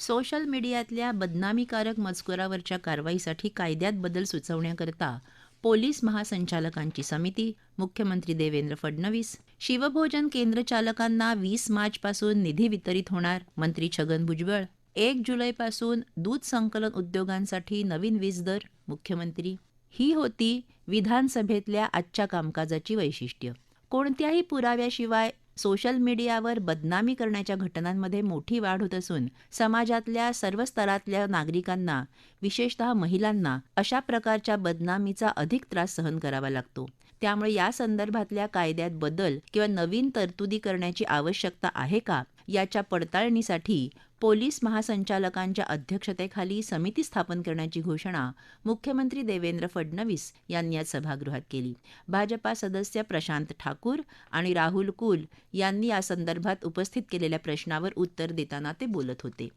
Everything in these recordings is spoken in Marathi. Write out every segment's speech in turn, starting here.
सोशल मीडियातल्या बदनामीकारक मजकुरावरच्या कारवाईसाठी कायद्यात बदल सुचवण्याकरता पोलीस महासंचालकांची समिती, मुख्यमंत्री देवेंद्र फडणवीस. शिवभोजन केंद्र चालकांना 20 मार्चपासून निधी वितरित होणार, मंत्री छगन भुजबळ. 1 जुलैपासून दूध संकलन उद्योगांसाठी नवीन वीज दर, मुख्यमंत्री. ही होती विधानसभेतल्या आजच्या कामकाजाची वैशिष्ट्य. कोणत्याही पुराव्याशिवाय सोशल मीडियावर बदनामी करण्याच्या घटनांमध्ये मोठी वाढ होत असून समाजातल्या सर्व स्तरातल्या नागरिकांना, विशेषतः महिलांना अशा प्रकारच्या बदनामीचा अधिक त्रास सहन करावा लागतो. त्यामुळे या संदर्भातल्या कायद्यात बदल किंवा नवीन तरतुदी करण्याची आवश्यकता आहे का, याच्या पडताळणीसाठी पोलीस महासंचालकांच्या अध्यक्षतेखाली समिती स्थापन करण्याची घोषणा मुख्यमंत्री देवेंद्र फडणवीस यांनी आज सभागृहात केली. भाजपा सदस्य प्रशांत ठाकूर आणि राहुल कुल यांनी या संदर्भात उपस्थित केलेल्या प्रश्नावर उत्तर देताना ते बोलत होते.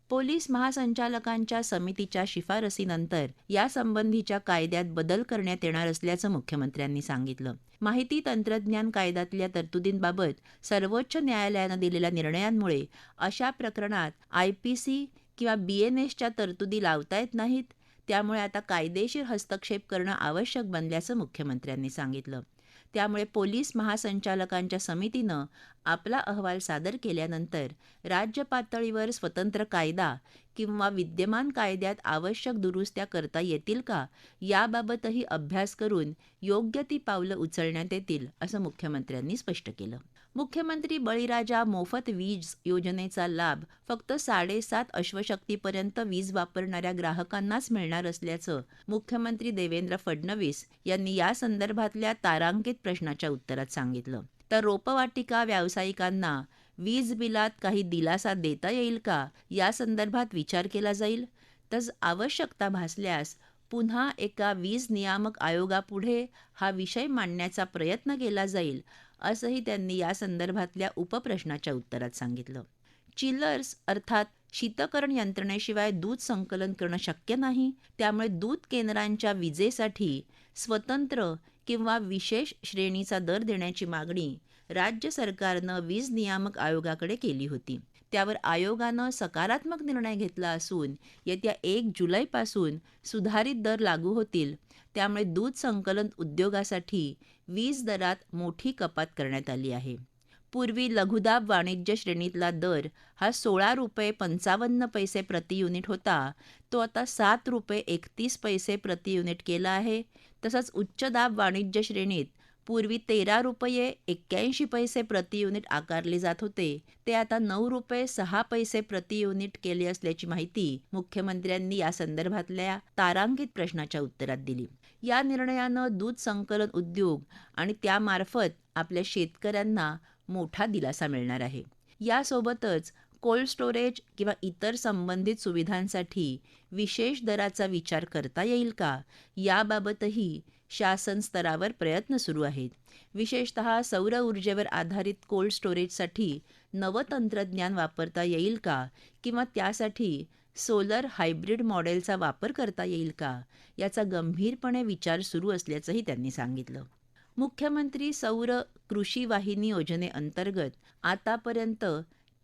पोलीस महासंचालकांच्या समितीच्या शिफारसीनंतर यासंबंधीच्या कायद्यात बदल करण्यात येणार असल्याचं मुख्यमंत्र्यांनी सांगितलं. माहिती तंत्रज्ञान कायद्यातल्या तरतुदींबाबत सर्वोच्च न्यायालयानं दिलेल्या निर्णयांमुळे अशा प्रकरणात IPC किंवा BNSच्या तरतुदी लावता येत नाहीत. त्यामुळे आता कायदेशीर हस्तक्षेप करणं आवश्यक बनल्याचं मुख्यमंत्र्यांनी सांगितलं. त्यामुळे पोलीस महासंचालकांच्या समितीनं आपला अहवाल सादर केल्यानंतर राज्य पातळीवर स्वतंत्र कायदा किंवा विद्यमान कायद्यात आवश्यक दुरुस्त्या करता येतील का, याबाबतही अभ्यास करून योग्य ती पावलं उचलण्यात येतील, असं मुख्यमंत्र्यांनी स्पष्ट केलं. मुख्यमंत्री बळीराजा मोफत वीज योजनेचा लाभ फक्त 7.5 अश्वशक्तीपर्यंत वीज वापरणाऱ्या ग्राहकांनाच मिळणार असल्याचं मुख्यमंत्री देवेंद्र फडणवीस यांनी या संदर्भातल्या तारांकित प्रश्नाच्या उत्तरात सांगितलं. तर रोपवाटिका व्यावसायिकांना वीज बिलात काही दिलासा देता येईल का, या संदर्भात विचार केला जाईल. तसंच आवश्यकता भासल्यास पुन्हा एका वीज नियामक आयोगापुढे हा विषय मांडण्याचा प्रयत्न केला जाईल, असंही त्यांनी या संदर्भातल्या उपप्रश्नाच्या उत्तरात सांगितलं. चिलर्स अर्थात शीतकरण यंत्रणेशिवाय दूध संकलन करणं शक्य नाही. त्यामुळे दूध केंद्रांच्या विजेसाठी स्वतंत्र किंवा विशेष श्रेणीचा दर देण्याची मागणी राज्य सरकारनं वीज नियामक आयोगाकडे केली होती. त्यावर आयोगानं सकारात्मक निर्णय घेतला असून येत्या 1 जुलैपासून सुधारित दर लागू होतील. त्यामुळे दूध संकलन उद्योगासाठी वीज दरात मोठी कपात करण्यात आली आहे. पूर्वी लघुदाब वाणिज्य श्रेणीतला दर हा 16 रुपये 55 पैसे प्रति युनिट होता. तो आता 7 रुपये 31 पैसे प्रति युनिट केला आहे. तसंच उच्च दाब वाणिज्य श्रेणीत पूर्वी 13 रुपये 81 पैसे प्रति युनिट आकारले जात होते. ते आता 9 रुपये 6 पैसे प्रति युनिट केले असल्याची माहिती मुख्यमंत्र्यांनी या संदर्भातल्या तारांकित प्रश्नाच्या उत्तरात दिली. या निर्णयानं दूध संकलन उद्योग आणि त्यामार्फत आपल्या शेतकऱ्यांना मोठा दिलासा मिळणार आहे. यासोबतच कोल्ड स्टोरेज किंवा इतर संबंधित सुविधांसाठी विशेष दराचा विचार करता येईल का, याबाबतही शासन स्तरावर प्रयत्न सुरू आहेत. विशेषतः सौर ऊर्जेवर आधारित कोल्ड स्टोरेजसाठी नवं तंत्रज्ञान वापरता येईल का, किंवा त्यासाठी सोलर हायब्रिड मॉडेलचा वापर करता येईल का, याचा गंभीरपणे विचार सुरू असल्याचंही त्यांनी सांगितलं. मुख्यमंत्री सौर कृषी वाहिनी योजनेअंतर्गत आतापर्यंत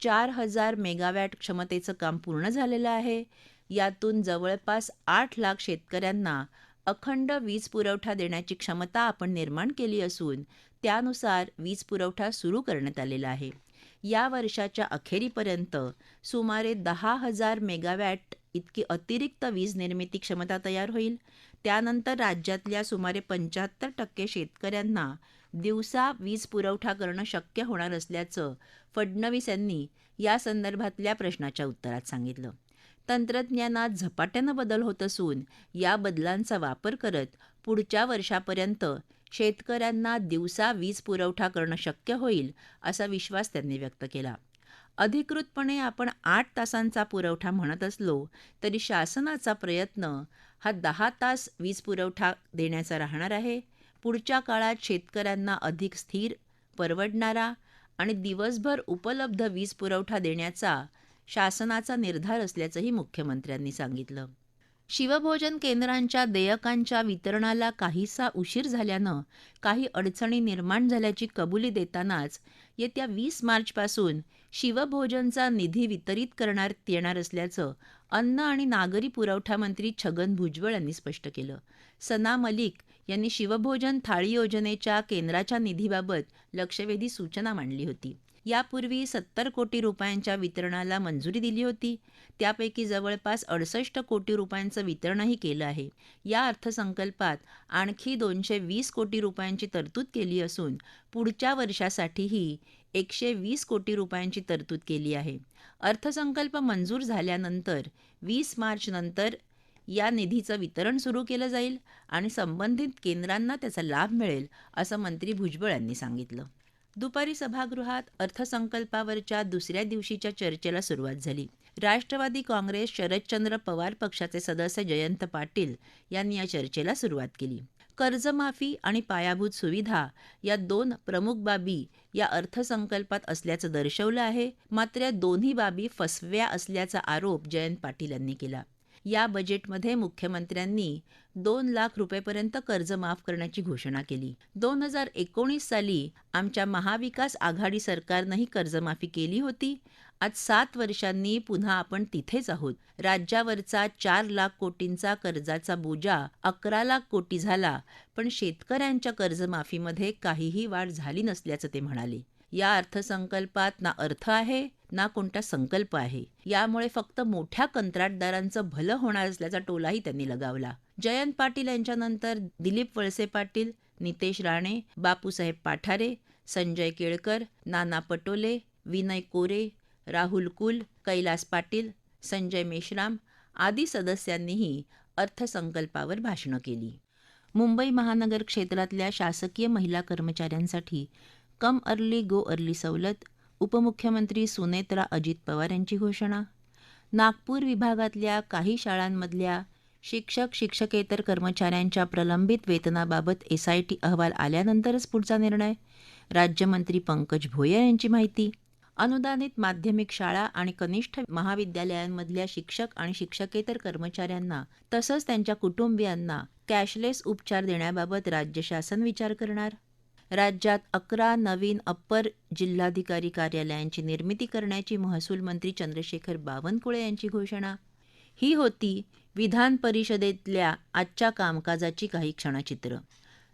4,000 मेगावॅट क्षमतेचं काम पूर्ण झालेलं आहे. यातून जवळपास 8 लाख शेतकऱ्यांना अखंड वीज पुरवठा देण्याची क्षमता आपण निर्माण केली असून त्यानुसार वीज पुरवठा सुरू करण्यात आलेला आहे. या वर्षाच्या अखेरीपर्यंत सुमारे 10,000 मेगावॅट इतकी अतिरिक्त वीज निर्मिती क्षमता तयार होईल. त्यानंतर राज्यातल्या सुमारे 75% शेतकऱ्यांना दिवसा वीज पुरवठा करणं शक्य होणार असल्याचं फडणवीस यांनी या संदर्भातल्या प्रश्नाच्या उत्तरात सांगितलं. तंत्रज्ञानात झपाट्यानं बदल होत असून या बदलांचा वापर करत पुढच्या वर्षापर्यंत शेतकऱ्यांना दिवसा वीज पुरवठा करणं शक्य होईल, असा विश्वास त्यांनी व्यक्त केला. अधिकृतपणे आपण 8 तासांचा पुरवठा म्हणत असलो तरी शासनाचा प्रयत्न हा 10 तास वीज पुरवठा देण्याचा राहणार आहे. पुढच्या काळात शेतकऱ्यांना अधिक स्थिर, परवडणारा आणि दिवसभर उपलब्ध वीज पुरवठा देण्याचा शासनाचा निर्धार असल्याचंही मुख्यमंत्र्यांनी सांगितलं. शिवभोजन केंद्रांच्या देयकांच्या वितरणाला काहीसा उशीर झाल्यानं काही अडचणी निर्माण झाल्याची कबुली देतानाच येत्या 20 मार्चपासून शिवभोजनचा निधी वितरित करण्यात येणार असल्याचं अन्न आणि नागरी पुरवठा मंत्री छगन भुजबळ यांनी स्पष्ट केलं. सना मलिक यांनी शिवभोजन थाळी योजनेच्या केंद्राच्या निधीबाबत लक्षवेधी सूचना मांडली होती. यापूर्वी 70 कोटी रुपयांच्या वितरणाला मंजुरी दिली होती. त्यापैकी जवळपास 68 कोटी रुपयांचं वितरणही केलं आहे. या अर्थसंकल्पात आणखी 220 कोटी रुपयांची तरतूद केली असून पुढच्या वर्षासाठीही 120 कोटी रुपयांची तरतूद केली आहे. अर्थसंकल्प मंजूर झाल्यानंतर 20 मार्चनंतर या निधीचं वितरण सुरू केलं जाईल आणि संबंधित केंद्रांना त्याचा लाभ मिळेल, असं मंत्री भुजबळ यांनी सांगितलं. दुपारी सभागृहात अर्थसंकल्पावरच्या दुसऱ्या दिवशीच्या चर्चेला सुरुवात झाली. राष्ट्रवादी काँग्रेस शरदचंद्र पवार पक्षाचे सदस्य जयंत पाटील यांनी या चर्चेला सुरुवात केली. कर्जमाफी आणि पायाभूत सुविधा या 2 प्रमुख बाबी या अर्थसंकल्पात असल्याचं दर्शवलं आहे. मात्र या दोन्ही बाबी फसव्या असल्याचा आरोप जयंत पाटील यांनी केला. या बजेटमध्ये मुख्यमंत्र्यांनी 2 लाख रुपयेपर्यंत कर्ज माफ करण्याची घोषणा केली. 2019 साली आमच्या महाविकास आघाडी सरकारनंही कर्जमाफी केली होती. आज 7 वर्षांनी पुन्हा आपण तिथेच आहोत. राज्यावरचा 4 लाख कोटींचा कर्जाचा बोजा 11 लाख कोटी झाला, पण शेतकऱ्यांच्या कर्जमाफीमध्ये काहीही वाढ झाली नसल्याचं ते म्हणाले. या अर्थसंकल्पात ना अर्थ आहे ना कोणता संकल्प आहे. यामुळे फक्त मोठ्या कंत्राटदारांचं भलं होणार असल्याचा टोलाही त्यांनी लगावला. जयंत पाटील यांच्यानंतर दिलीप वळसे पाटील, नितेश राणे, बापूसाहेब पाठारे, संजय केळकर, नाना पटोले, विनय कोरे, राहुल कुल, कैलास पाटील, संजय मेश्राम आदी सदस्यांनीही अर्थसंकल्पावर भाषणं केली. मुंबई महानगर क्षेत्रातल्या शासकीय महिला कर्मचाऱ्यांसाठी कम अर्ली गो अर्ली सवलत, उपमुख्यमंत्री सुनेत्रा अजित पवार यांची घोषणा. नागपूर विभागातल्या काही शाळांमधल्या शिक्षक शिक्षकेतर कर्मचाऱ्यांच्या प्रलंबित वेतनाबाबत SIT अहवाल आल्यानंतरच पुढचा निर्णय. राज्यमंत्री पंकज भोयर यांची माहिती. अनुदानित माध्यमिक शाळा आणि कनिष्ठ महाविद्यालयांमधल्या शिक्षक आणि शिक्षकेतर कर्मचाऱ्यांना तसंच त्यांच्या कुटुंबियांना कॅशलेस उपचार देण्याबाबत राज्य शासन विचार करणार. राज्यात 11 नवीन अप्पर जिल्हाधिकारी कार्यालयांची निर्मिती करण्याची महसूल मंत्री चंद्रशेखर बावनकुळे यांची घोषणा. ही होती विधान परिषदेतल्या आजच्या कामकाजाची काही क्षणचित्र.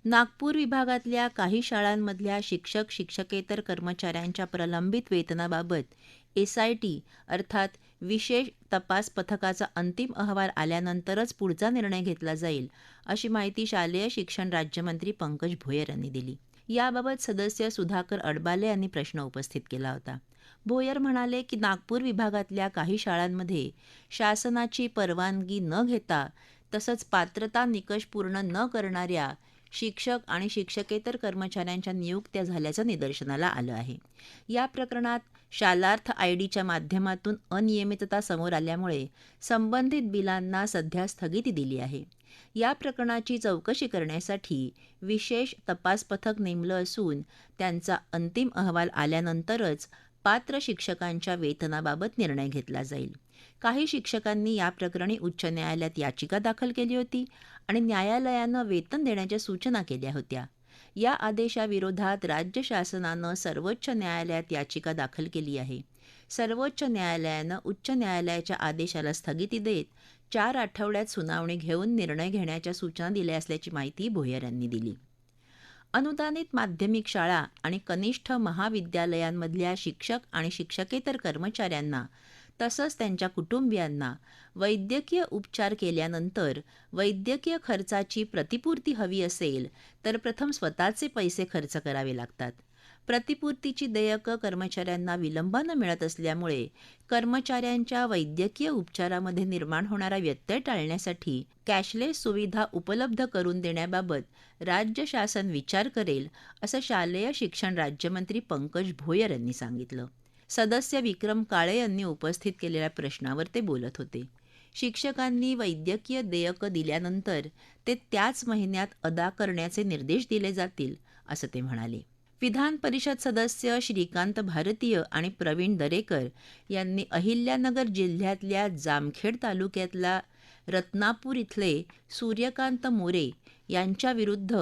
नागपूर विभागातल्या काही शाळांमधल्या शिक्षक शिक्षकेतर कर्मचाऱ्यांच्या प्रलंबित वेतनाबाबत SIT अर्थात विशेष तपास पथकाचा अंतिम अहवाल आल्यानंतरच पुढचा निर्णय घेतला जाईल, अशी माहिती शालेय शिक्षण राज्यमंत्री पंकज भोयर यांनी दिली. याबाबत सदस्य सुधाकर अडबाले यांनी प्रश्न उपस्थित केला होता. भोयर म्हणाले की नागपूर विभागातल्या काही शाळांमध्ये शासनाची परवानगी न घेता तसंच पात्रता निकष पूर्ण न करणाऱ्या शिक्षक आणि शिक्षकेतर कर्मचाऱ्यांच्या नियुक्त्या झाल्याचं निदर्शनाला आलं आहे. या प्रकरणात शालार्थ IDच्या माध्यमातून अनियमितता समोर आल्यामुळे संबंधित बिलांना सध्या स्थगिती दिली आहे. या प्रकरणाची चौकशी करण्यासाठी विशेष तपास पथक नेमलं असून त्यांचा अंतिम अहवाल आल्यानंतरच पात्र शिक्षकांच्या वेतनाबाबत निर्णय घेतला जाईल. काही शिक्षकांनी या प्रकरणी उच्च न्यायालयात याचिका दाखल केली होती आणि न्यायालयानं वेतन देण्याच्या सूचना केल्या होत्या. या आदेशाविरोधात राज्य शासनानं सर्वोच्च न्यायालयात याचिका दाखल केली आहे. सर्वोच्च न्यायालयानं उच्च न्यायालयाच्या आदेशाला स्थगिती देत 4 आठवड्यात सुनावणी घेऊन निर्णय घेण्याच्या सूचना दिल्या असल्याची माहिती भोयर यांनी दिली. अनुदानित माध्यमिक शाळा आणि कनिष्ठ महाविद्यालयांमधल्या शिक्षक आणि शिक्षकेतर कर्मचाऱ्यांना तसंच त्यांच्या कुटुंबियांना वैद्यकीय उपचार केल्यानंतर वैद्यकीय खर्चाची प्रतिपूर्ती हवी असेल तर प्रथम स्वतःचे पैसे खर्च करावे लागतात. प्रतिपूर्तीची देयकं कर्मचाऱ्यांना विलंबानं मिळत असल्यामुळे कर्मचाऱ्यांच्या वैद्यकीय उपचारामध्ये निर्माण होणारा व्यत्यय टाळण्यासाठी कॅशलेस सुविधा उपलब्ध करून देण्याबाबत राज्य शासन विचार करेल, असं शालेय शिक्षण राज्यमंत्री पंकज भोयर यांनी सांगितलं. सदस्य विक्रम काळे यांनी उपस्थित केलेल्या प्रश्नावर ते बोलत होते. शिक्षकांनी वैद्यकीय देयकं दिल्यानंतर ते त्याच महिन्यात अदा करण्याचे निर्देश दिले जातील, असं ते म्हणाले. विधान परिषद सदस्य श्रीकांत भारतीय आणि प्रवीण दरेकर यांनी अहिल्यानगर जिल्ह्यातल्या जामखेड तालुक्यातला रत्नापूर इथले सूर्यकांत मोरे यांच्याविरुद्ध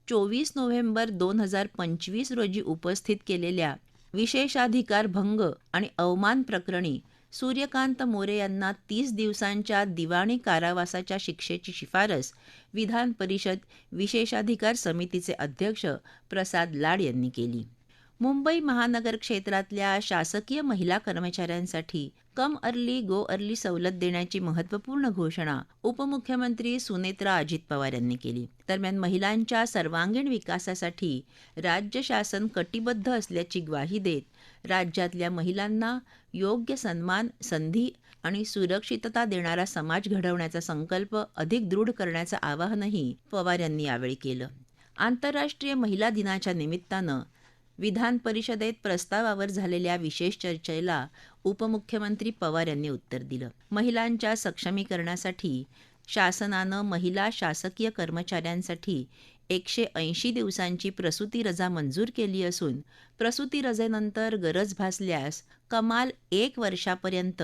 24 नोव्हेंबर 2025 रोजी उपस्थित केलेल्या विशेषाधिकार भंग आणि अवमान प्रकरणी सूर्यकांत मोरे यांना 30 दिवसांच्या दिवाणी कारावासाच्या शिक्षेची शिफारस विधान परिषद विशेषाधिकार समितीचे अध्यक्ष प्रसाद लाड यांनी केली. मुंबई महानगर क्षेत्रातल्या शासकीय महिला कर्मचाऱ्यांसाठी कम अर्ली गो अर्ली सवलत देण्याची महत्त्वपूर्ण घोषणा उपमुख्यमंत्री सुनेत्रा अजित पवार यांनी केली. दरम्यान महिलांच्या सर्वांगीण विकासासाठी राज्य शासन कटिबद्ध असल्याची ग्वाही देत राज्यातल्या महिलांना योग्य सन्मान, संधी आणि सुरक्षितता देणारा समाज घडवण्याचा संकल्प अधिक दृढ करण्याचं आवाहनही पवार यांनी यावेळी केलं. आंतरराष्ट्रीय महिला दिनाच्या निमित्तानं विधान परिषदेत प्रस्तावावर झालेल्या विशेष चर्चेला उपमुख्यमंत्री पवार यांनी उत्तर दिलं. महिलांच्या सक्षमीकरणासाठी शासनानं महिला शासकीय कर्मचाऱ्यांसाठी 180 दिवसांची प्रसूती रजा मंजूर केली असून प्रसूती रजेनंतर गरज भासल्यास कमाल 1 वर्षापर्यंत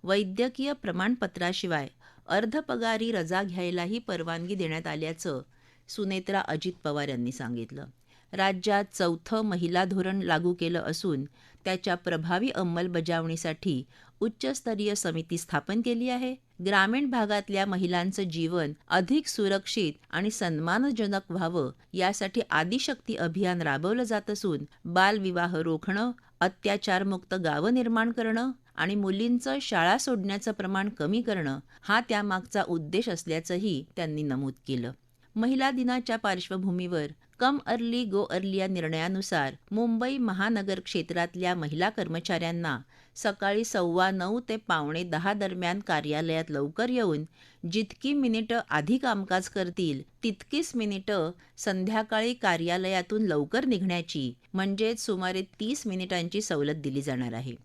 वैद्यकीय प्रमाणपत्राशिवाय अर्धपगारी रजा घ्यायलाही परवानगी देण्यात आल्याचं सुनेत्रा अजित पवार यांनी सांगितलं. राज्यात 4थं महिला धोरण लागू केलं असून त्याच्या प्रभावी अंमलबजावणीसाठी उच्चस्तरीय समिती स्थापन केली आहे. ग्रामीण भागातल्या महिलांचं जीवन अधिक सुरक्षित आणि सन्मानजनक व्हावं यासाठी आदिशक्ती अभियान राबवलं जात असून बालविवाह रोखणं, अत्याचारमुक्त गावं निर्माण करणं आणि मुलींचं शाळा सोडण्याचं प्रमाण कमी करणं हा त्यामागचा उद्देश असल्याचंही त्यांनी नमूद केलं. महिला दिनाच्या पार्श्वभूमीवर कम अर्ली गो अर्ली या निर्णयानुसार मुंबई महानगर क्षेत्रातल्या महिला कर्मचाऱ्यांना सकाळी 9:15 ते 9:45 दरम्यान कार्यालयात लवकर येऊन जितकी मिनिटं आधी कामकाज करतील तितकीच मिनिटं संध्याकाळी कार्यालयातून लवकर निघण्याची म्हणजेच सुमारे 30 मिनिटांची सवलत दिली जाणार आहे.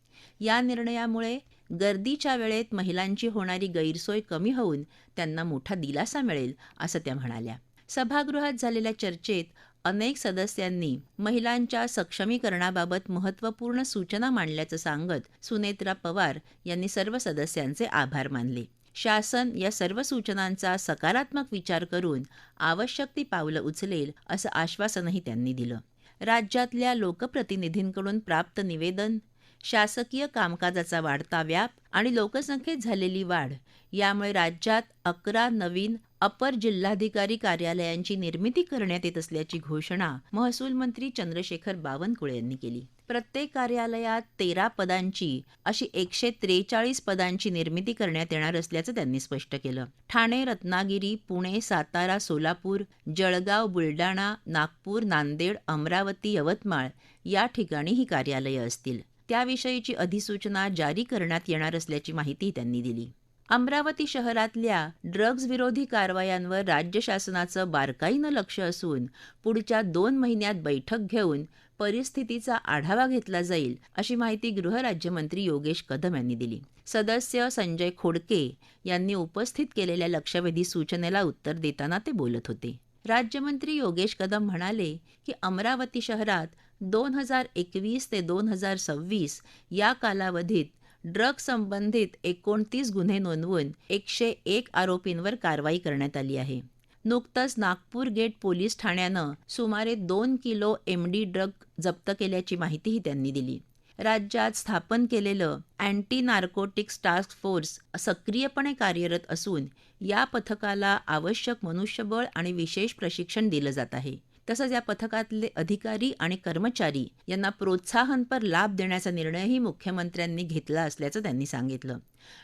या निर्णयामुळे गर्दीच्या वेळेत महिलांची होणारी गैरसोय कमी होऊन त्यांना मोठा दिलासा मिळेल असं त्या म्हणाल्या. सभागृहात झालेल्या चर्चेत अनेक सदस्यांनी महिलांच्या सक्षमीकरणाबाबत महत्त्वपूर्ण सूचना मांडल्याचं सांगत सुनेत्रा पवार यांनी सर्व सदस्यांचे आभार मानले. शासन या सर्व सूचनांचा सकारात्मक विचार करून आवश्यक ती पावलं उचलेल असं आश्वासनही त्यांनी दिलं. राज्यातल्या लोकप्रतिनिधींकडून प्राप्त निवेदन, शासकीय कामकाजाचा वाढता व्याप आणि लोकसंख्येत झालेली वाढ यामुळे राज्यात 11 नवीन अपर जिल्हाधिकारी कार्यालयांची निर्मिती करण्यात येत असल्याची घोषणा महसूल मंत्री चंद्रशेखर बावनकुळे यांनी केली. प्रत्येक कार्यालयात 13 पदांची अशी 143 पदांची निर्मिती करण्यात येणार असल्याचं त्यांनी स्पष्ट केलं. ठाणे, रत्नागिरी, पुणे, सातारा, सोलापूर, जळगाव, बुलडाणा, नागपूर, नांदेड, अमरावती, यवतमाळ या ठिकाणी ही कार्यालयं असतील. त्याविषयीची अधिसूचना जारी करण्यात येणार असल्याची माहिती त्यांनी दिली. अमरावती शहरातल्या ड्रग्ज विरोधी कारवायांवर राज्य शासनाचं बारकाईनं लक्ष असून पुढच्या 2 महिन्यात बैठक घेऊन परिस्थितीचा आढावा घेतला जाईल अशी माहिती गृहराज्यमंत्री योगेश कदम यांनी दिली. सदस्य संजय खोडके यांनी उपस्थित केलेल्या लक्षवेधी सूचनेला उत्तर देताना ते बोलत होते. राज्यमंत्री योगेश कदम म्हणाले की अमरावती शहरात 2021 ते 2026 या कालावधीत ड्रग संबंधित 29 गुन्हे नोंदवून 101 आरोपींवर कारवाई करण्यात आली आहे. नुकतंच नागपूर गेट पोलीस ठाण्यानं सुमारे 2 किलो MD ड्रग जप्त केल्याची माहितीही त्यांनी दिली. राज्यात स्थापन केलेलं अँटी नार्कोटिक्स टास्क फोर्स सक्रियपणे कार्यरत असून या पथकाला आवश्यक मनुष्यबळ आणि विशेष प्रशिक्षण दिलं जात आहे. तसंच या पथकातले अधिकारी आणि कर्मचारी यांना प्रोत्साहनपर लाभ देण्याचा निर्णयही मुख्यमंत्र्यांनी घेतला असल्याचं त्यांनी सांगितलं.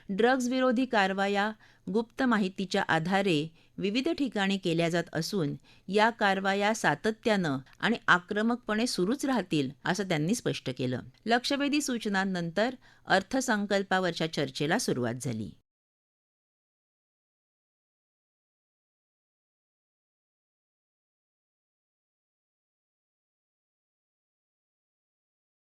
ड्रग्ज विरोधी कारवाया गुप्त माहितीच्या आधारे विविध ठिकाणी केल्या जात असून या कारवाया सातत्यानं आणि आक्रमकपणे सुरूच राहतील असं त्यांनी स्पष्ट केलं. लक्षवेधी सूचनांनंतर अर्थसंकल्पावरच्या चर्चेला सुरुवात झाली.